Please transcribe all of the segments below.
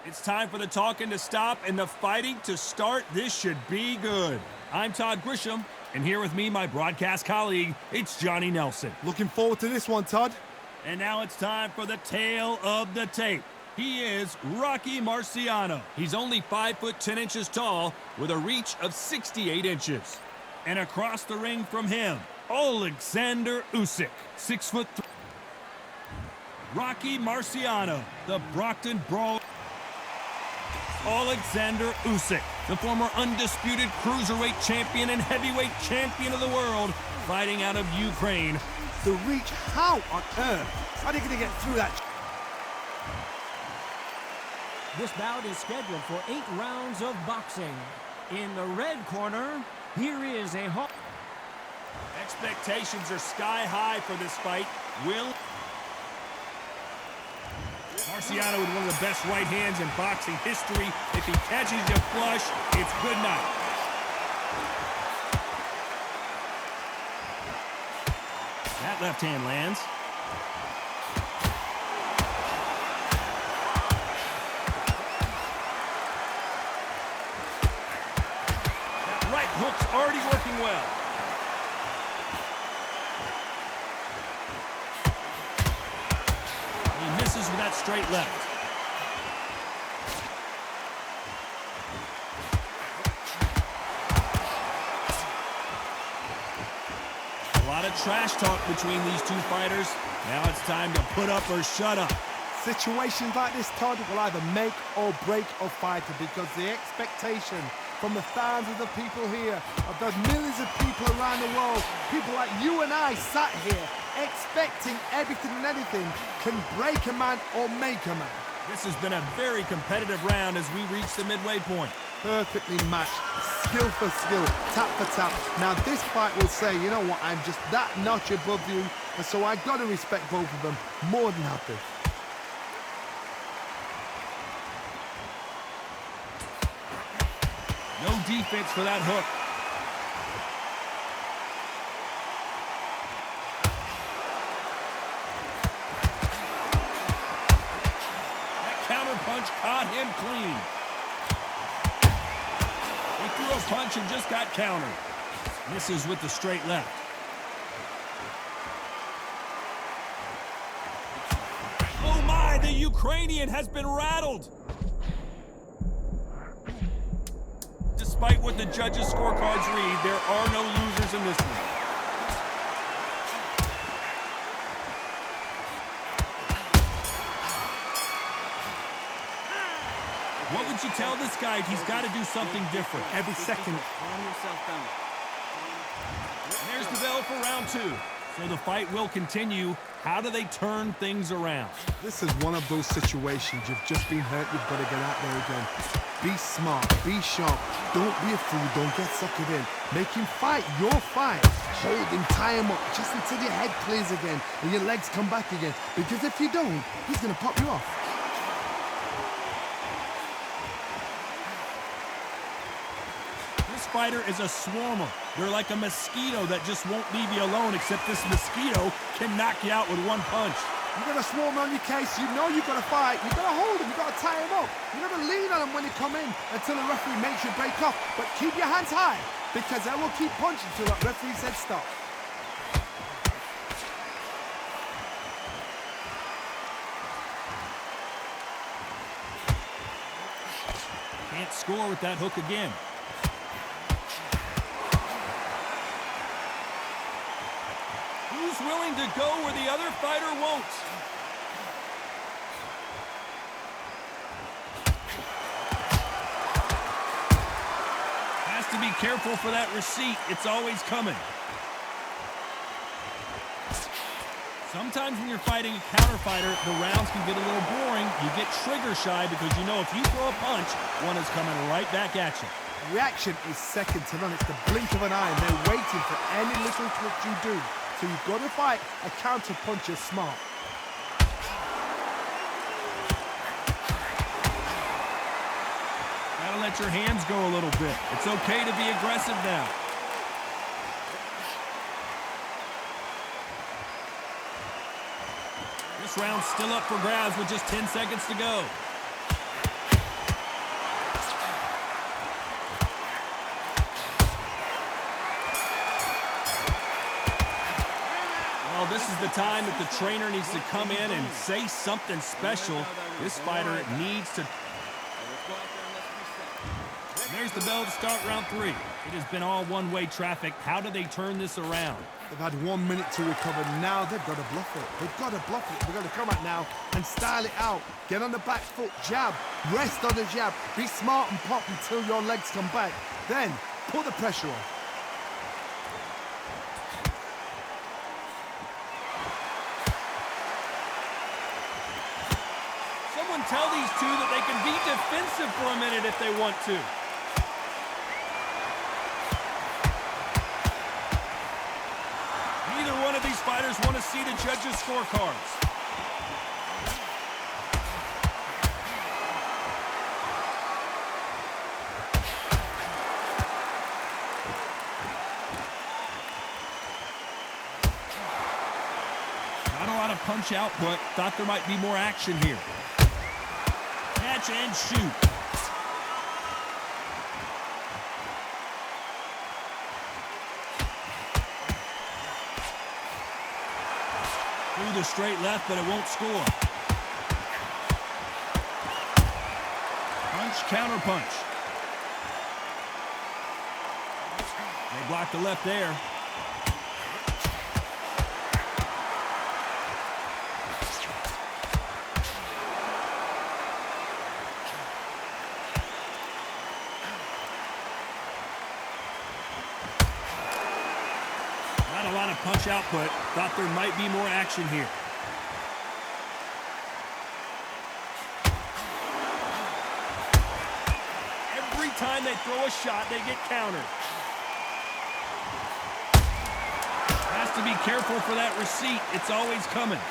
It's time for the talking to stop and the fighting to start. This should be good. I'm Todd Grisham, and here with me, my broadcast colleague, it's Johnny Nelson. Looking forward to this one, Todd. And now it's time for the tale of the tape. He is Rocky Marciano. He's only 5 foot 10 inches tall with a reach of 68 inches. And across the ring from him, Alexander Usyk, 6 foot 3. Rocky Marciano, the Brockton Brawl. Alexander Usyk, the former undisputed cruiserweight champion and heavyweight champion of the world, fighting out of Ukraine. The reach, how on earth? How are they going to get through that? This bout is scheduled for 8 rounds of boxing. In the red corner, here is a hawk. Expectations are sky high for this fight. Marciano with one of the best right hands in boxing history. If he catches you flush, it's good night. That left hand lands. That right hook's already working well. Misses with that straight left. A lot of trash talk between these two fighters. Now it's time to put up or shut up. Situations like this, Todd, will either make or break a fighter because the expectation from the thousands of people here, of those millions of people around the world, people like you and I sat here expecting everything and anything, can break a man or make a man. This has been a very competitive round as we reach the midway point. Perfectly matched, skill for skill, tap for tap. Now this fight will say, you know what, I'm just that notch above you, and so I got to respect both of them more than happy. No defense for that hook. Punch caught him clean. He threw a punch and just got countered. Misses with the straight left. Oh my, the Ukrainian has been rattled. Despite what the judges' scorecards read, there are no losers in this one. What would you tell this guy? He's got to do something different every second. There's the bell for round 2. So the fight will continue. How do they turn things around? This is one of those situations. You've just been hurt. You've got to get out there again. Be smart. Be sharp. Don't be a fool. Don't get suckered in. Make him fight your fight. Hold him. Tie him up just until your head clears again and your legs come back again. Because if you don't, he's going to pop you off. Fighter is a swarmer. They're like a mosquito that just won't leave you alone, except this mosquito can knock you out with one punch. You're going to swarm on your case. You know you've got to fight. You've got to hold him. You've got to tie him up. You've got to lean on him when you come in until the referee makes you break off. But keep your hands high because they will keep punching until that referee said stop. Can't score with that hook again. Who's willing to go where the other fighter won't? Has to be careful for that receipt. It's always coming. Sometimes when you're fighting a counter fighter, the rounds can get a little boring. You get trigger shy because you know if you throw a punch, one is coming right back at you. Reaction is second to none. It's the blink of an eye, and they're waiting for any little trick you do. So you've got to fight a counter puncher smart. Gotta let your hands go a little bit. It's okay to be aggressive now. This round's still up for grabs with just 10 seconds to go. This is the time that the trainer needs to come in and say something special. This fighter needs to... There's the bell to start round 3. It has been all one-way traffic. How do they turn this around? They've had 1 minute to recover. Now they've got to bluff it. They've got to bluff it. They've got to come out now and style it out. Get on the back foot, jab, rest on the jab. Be smart and pop until your legs come back. Then put the pressure on. Someone tell these two that they can be defensive for a minute if they want to. Neither one of these fighters want to see the judges' scorecards. Not a lot of punch output. Thought there might be more action here. Catch and shoot. Through the straight left, but it won't score. Punch, counter punch. They blocked the left there. Not a lot of punch output. Thought there might be more action here. Every time they throw a shot, they get countered. Has to be careful for that receipt. It's always coming.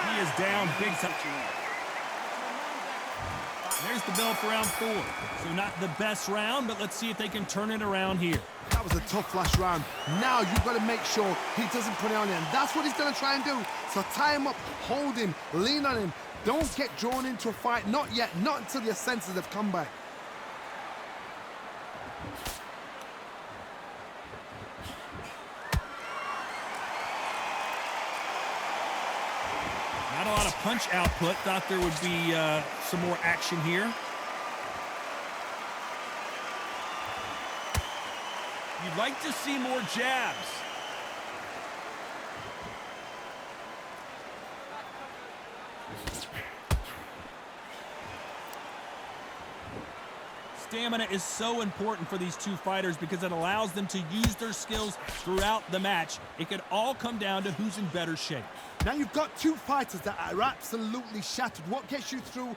He is down big time. There's the bell for round 4. So not the best round, but let's see if they can turn it around here. That was a tough last round. Now you've got to make sure he doesn't put it on him. That's what he's going to try and do. So tie him up, hold him, lean on him. Don't get drawn into a fight. Not yet. Not until your senses have come back. Not a lot of punch output. Thought there would be some more action here. You'd like to see more jabs. Stamina is so important for these two fighters because it allows them to use their skills throughout the match. It could all come down to who's in better shape. Now you've got two fighters that are absolutely shattered. What gets you through?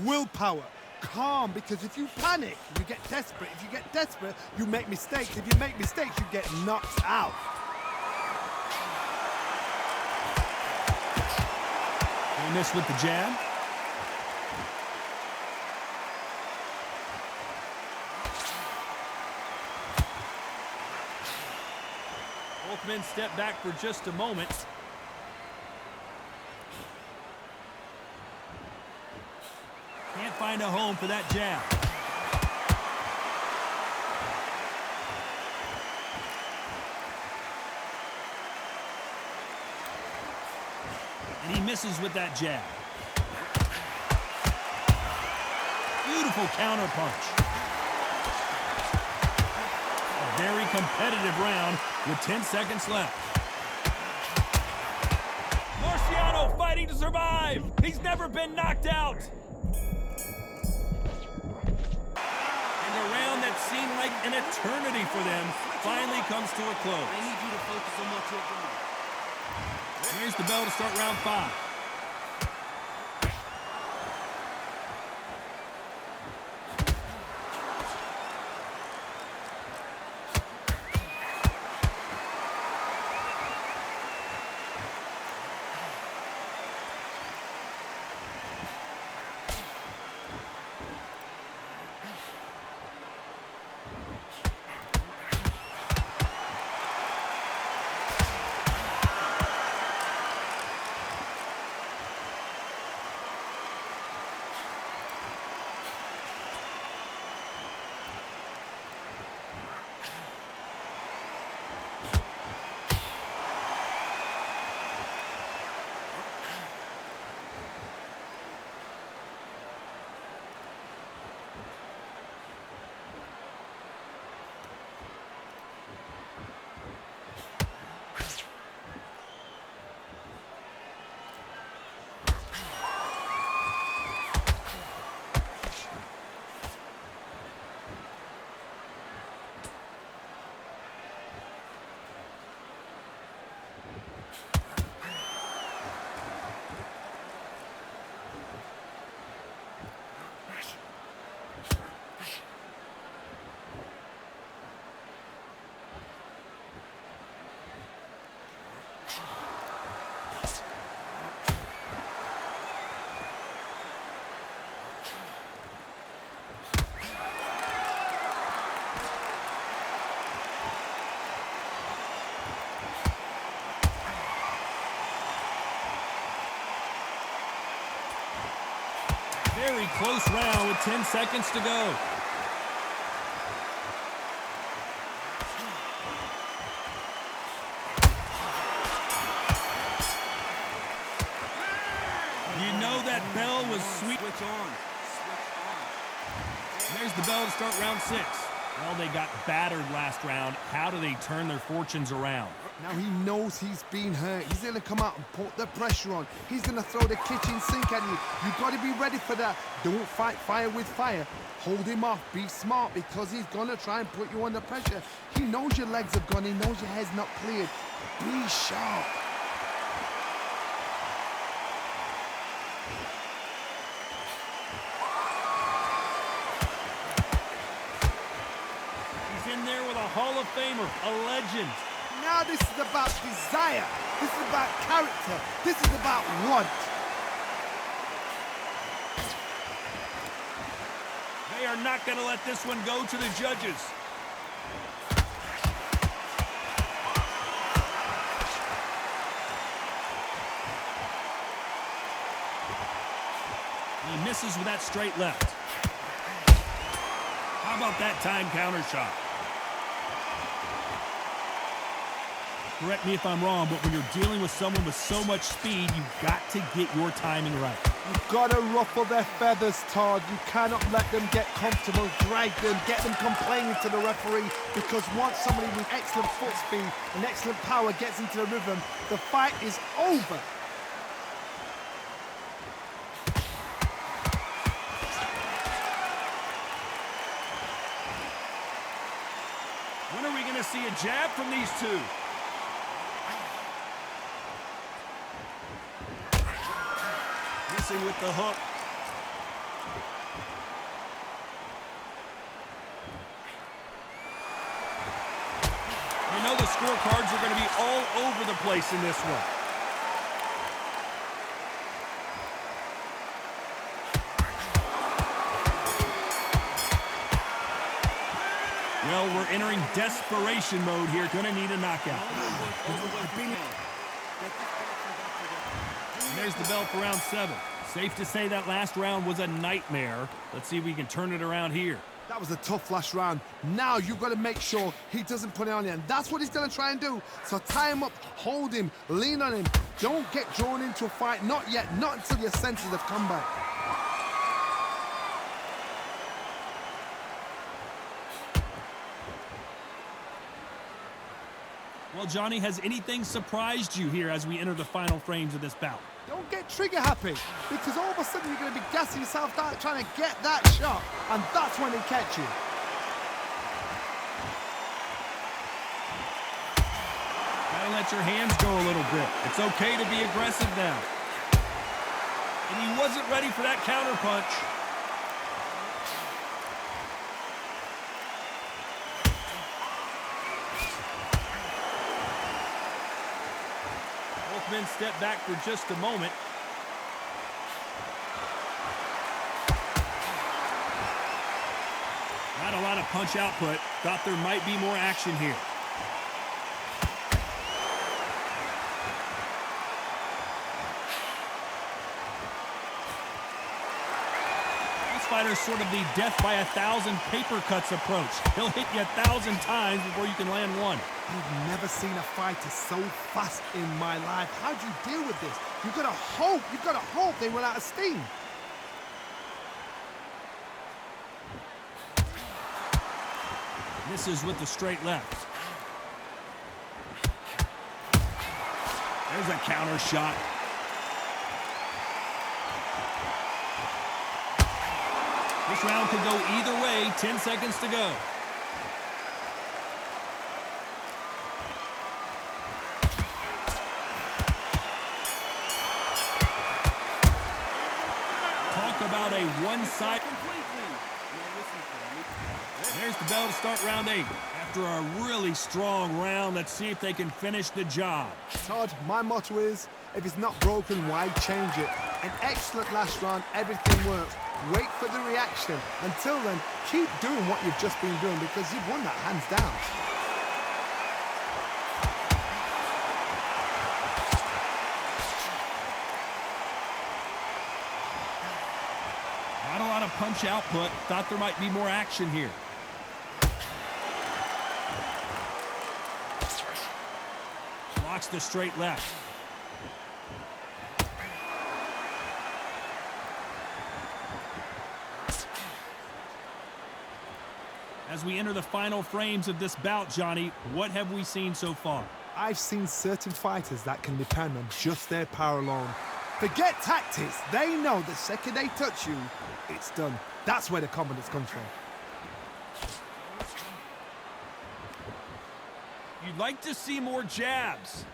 Willpower. Calm, because if you panic, you get desperate. If you get desperate, you make mistakes. If you make mistakes, you get knocked out. They miss with the jab. Both men step back for just a moment. Can't find a home for that jab. And he misses with that jab. Beautiful counter punch. A very competitive round with 10 seconds left. Marciano fighting to survive. He's never been knocked out. And a round that seemed like an eternity for them finally comes to a close. I need you to focus on what you're doing. Here's the bell to start round 5. Very close round with 10 seconds to go. You know that bell was sweet. Switch on. There's the bell to start round 6. Well, they got battered last round. How do they turn their fortunes around? Now he knows he's been hurt. He's going to come out and put the pressure on. He's going to throw the kitchen sink at you. You've got to be ready for that. Don't fight fire with fire. Hold him off. Be smart because he's going to try and put you under pressure. He knows your legs are gone. He knows your head's not cleared. Be sharp. He's in there with a Hall of Famer, a legend. Now this is about desire. This is about character. This is about want. They are not going to let this one go to the judges. He misses with that straight left. How about that time counter shot? Correct me if I'm wrong, but when you're dealing with someone with so much speed, you've got to get your timing right. You've got to ruffle their feathers, Todd. You cannot let them get comfortable, drag them, get them complaining to the referee, because once somebody with excellent foot speed and excellent power gets into the rhythm, the fight is over. When are we going to see a jab from these two? Missing with the hook. You know the scorecards are going to be all over the place in this one. Well, we're entering desperation mode here. Going to need a knockout. And there's the bell for round 7. Safe to say that last round was a nightmare. Let's see if we can turn it around here. That was a tough last round. Now you've got to make sure he doesn't put it on you. And that's what he's going to try and do. So tie him up, hold him, lean on him. Don't get drawn into a fight. Not yet. Not until your senses have come back. Well, Johnny, has anything surprised you here as we enter the final frames of this bout? Don't get trigger happy, because all of a sudden you're going to be gassing yourself out trying to get that shot, and that's when they catch you. Gotta let your hands go a little bit. It's okay to be aggressive now. And he wasn't ready for that counter punch. Both men step back for just a moment. Not a lot of punch output. Thought there might be more action here. This fighter's sort of the death by 1,000 paper cuts approach. He'll hit you 1,000 times before you can land one. I've never seen a fighter so fast in my life. How do you deal with this? You've got to hope they run out of steam. Misses with the straight left. There's a counter shot. This round could go either way. 10 seconds to go. Talk about a one-sided. There's the bell to start round 8. After a really strong round, let's see if they can finish the job. Todd, my motto is, if it's not broken, why change it? An excellent last round, everything worked. Wait for the reaction. Until then, keep doing what you've just been doing, because you've won that hands down. punch output. Thought there might be more action here. Blocks the straight left. As we enter the final frames of this bout, Johnny, what have we seen so far? I've seen certain fighters that can depend on just their power alone. Forget tactics. They know the second they touch you, it's done. That's where the confidence comes from. You'd like to see more jabs.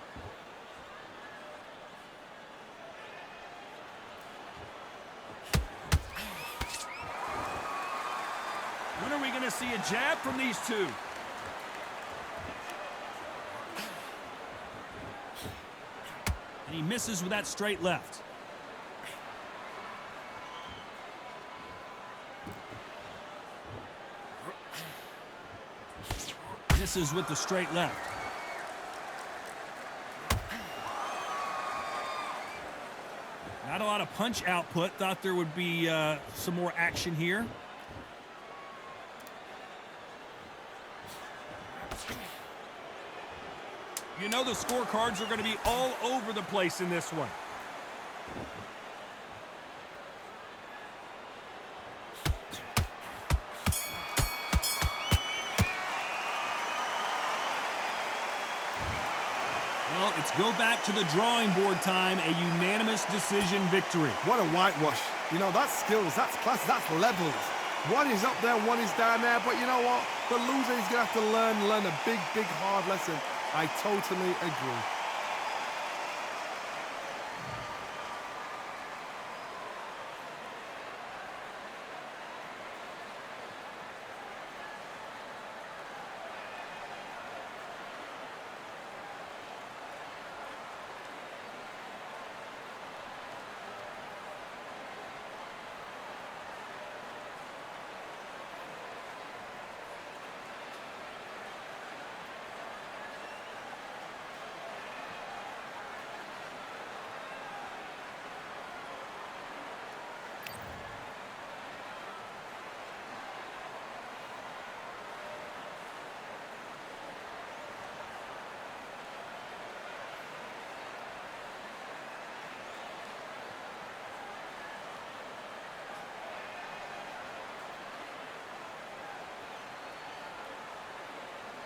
When are we going to see a jab from these two? And he misses with that straight left. Misses with the straight left. Not a lot of punch output. Thought there would be some more action here. You know the scorecards are going to be all over the place in this one. Well, it's go back to the drawing board time, a unanimous decision victory. What a whitewash. You know, that's skills, that's class, that's levels. One is up there, one is down there, but you know what? The loser is going to have to learn a big, hard lesson. I totally agree.